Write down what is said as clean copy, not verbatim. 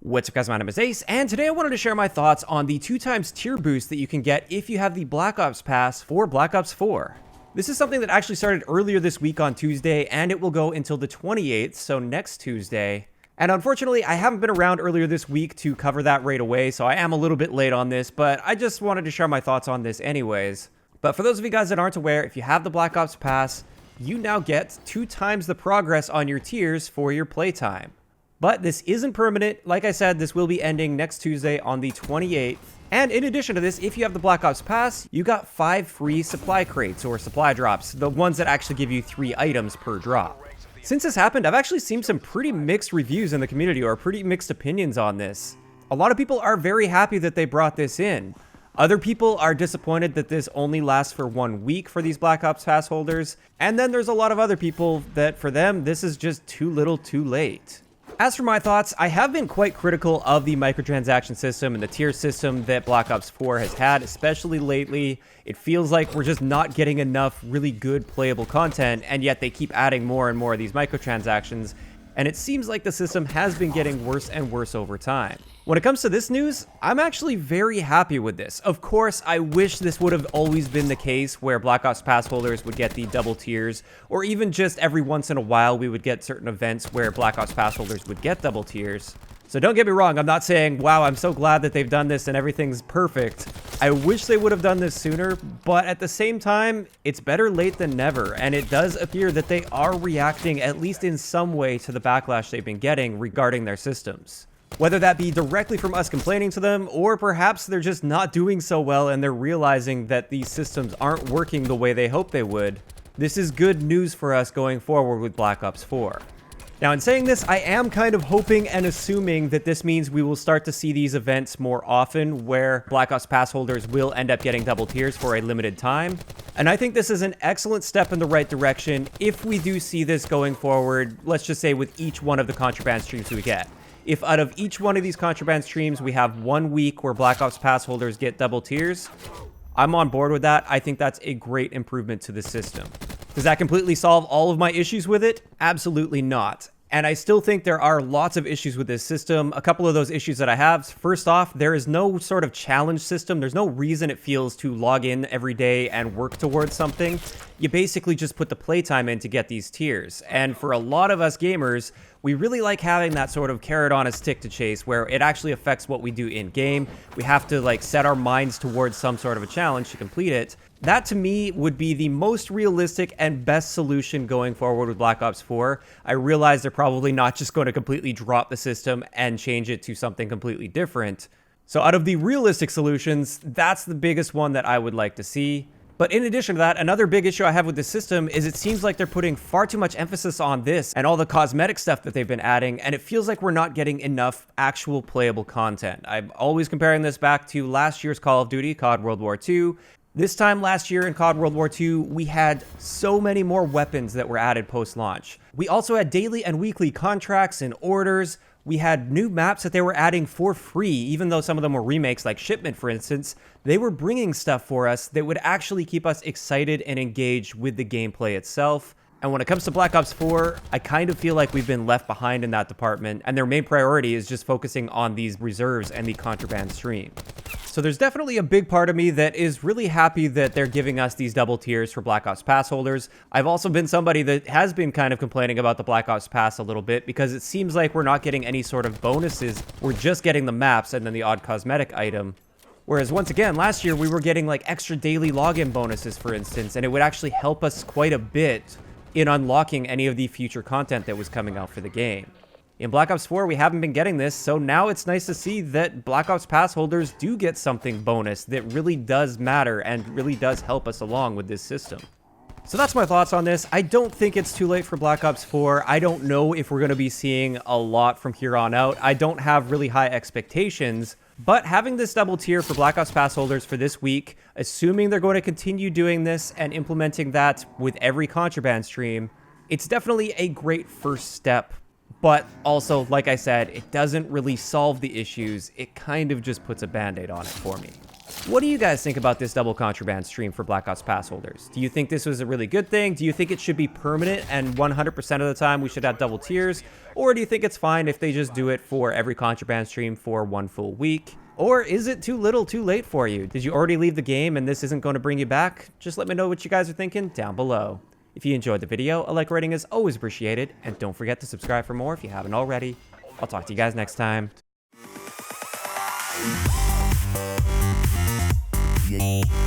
What's up guys, my name is Ace, and today I wanted to share my thoughts on the 2x tier boost that you can get if you have the Black Ops Pass for Black Ops 4. This is something that actually started earlier this week on Tuesday, and it will go until the 28th, so next Tuesday. And unfortunately, I haven't been around earlier this week to cover that right away, so I am a little bit late on this, but I just wanted to share my thoughts on this anyways. But for those of you guys that aren't aware, if you have the Black Ops Pass, you now get 2 times the progress on your tiers for your playtime. But this isn't permanent. Like I said, this will be ending next Tuesday on the 28th. And in addition to this, if you have the Black Ops Pass, you got 5 free supply crates or supply drops, the ones that actually give you 3 items per drop. Since this happened, I've actually seen some pretty mixed reviews in the community, or pretty mixed opinions on this. A lot of people are very happy that they brought this in. Other people are disappointed that this only lasts for 1 week for these Black Ops Pass holders. And then there's a lot of other people that for them, this is just too little too late. As for my thoughts, I have been quite critical of the microtransaction system and the tier system that Black Ops 4 has had, especially lately. It feels like we're just not getting enough really good playable content, and yet they keep adding more and more of these microtransactions, and it seems like the system has been getting worse and worse over time. When it comes to this news, I'm actually very happy with this. Of course, I wish this would have always been the case where Black Ops Pass holders would get the double tiers, or even just every once in a while we would get certain events where Black Ops Pass holders would get double tiers. So don't get me wrong, I'm not saying, wow, I'm so glad that they've done this and everything's perfect. I wish they would have done this sooner, but at the same time, it's better late than never, and it does appear that they are reacting at least in some way to the backlash they've been getting regarding their systems. Whether that be directly from us complaining to them, or perhaps they're just not doing so well and they're realizing that these systems aren't working the way they hoped they would. This is good news for us going forward with Black Ops 4. Now, in saying this, I am kind of hoping and assuming that this means we will start to see these events more often where Black Ops Pass holders will end up getting double tiers for a limited time. And I think this is an excellent step in the right direction if we do see this going forward, let's just say with each one of the contraband streams we get. If out of each one of these contraband streams we have 1 week where Black Ops Pass holders get double tiers, I'm on board with that. I think that's a great improvement to the system. Does that completely solve all of my issues with it? Absolutely not. And I still think there are lots of issues with this system. A couple of those issues that I have, first off, there is no sort of challenge system. There's no reason it feels to log in every day and work towards something. You basically just put the playtime in to get these tiers. And for a lot of us gamers, we really like having that sort of carrot on a stick to chase where it actually affects what we do in game. We have to like set our minds towards some sort of a challenge to complete it. That to me would be the most realistic and best solution going forward with Black Ops 4. I realize they're probably not just going to completely drop the system and change it to something completely different. So out of the realistic solutions, that's the biggest one that I would like to see. But in addition to that, another big issue I have with this system is it seems like they're putting far too much emphasis on this and all the cosmetic stuff that they've been adding, and it feels like we're not getting enough actual playable content. I'm always comparing this back to last year's Call of Duty, COD World War II. This time last year in COD World War II, we had so many more weapons that were added post-launch. We also had daily and weekly contracts and orders. We had new maps that they were adding for free, even though some of them were remakes, like Shipment, for instance. They were bringing stuff for us that would actually keep us excited and engaged with the gameplay itself. And when it comes to Black Ops 4, I kind of feel like we've been left behind in that department, and their main priority is just focusing on these reserves and the contraband stream. So there's definitely a big part of me that is really happy that they're giving us these double tiers for Black Ops Pass holders. I've also been somebody that has been kind of complaining about the Black Ops Pass a little bit because it seems like we're not getting any sort of bonuses. We're just getting the maps and then the odd cosmetic item. Whereas once again, last year we were getting like extra daily login bonuses, for instance, and it would actually help us quite a bit in unlocking any of the future content that was coming out for the game. In Black Ops 4, we haven't been getting this, so now it's nice to see that Black Ops Pass holders do get something bonus that really does matter and really does help us along with this system. So that's my thoughts on this. I don't think it's too late for Black Ops 4. I don't know if we're going to be seeing a lot from here on out. I don't have really high expectations, but having this double tier for Black Ops Pass holders for this week, assuming they're going to continue doing this and implementing that with every contraband stream, it's definitely a great first step. But also, like I said, it doesn't really solve the issues. It kind of just puts a band-aid on it for me. What do you guys think about this double contraband stream for Black Ops Pass holders? Do you think this was a really good thing? Do you think it should be permanent and 100% of the time we should have double tiers? Or do you think it's fine if they just do it for every contraband stream for 1 full week? Or is it too little too late for you? Did you already leave the game and this isn't going to bring you back? Just let me know what you guys are thinking down below. If you enjoyed the video, a like rating is always appreciated, and don't forget to subscribe for more if you haven't already. I'll talk to you guys next time. Yeah.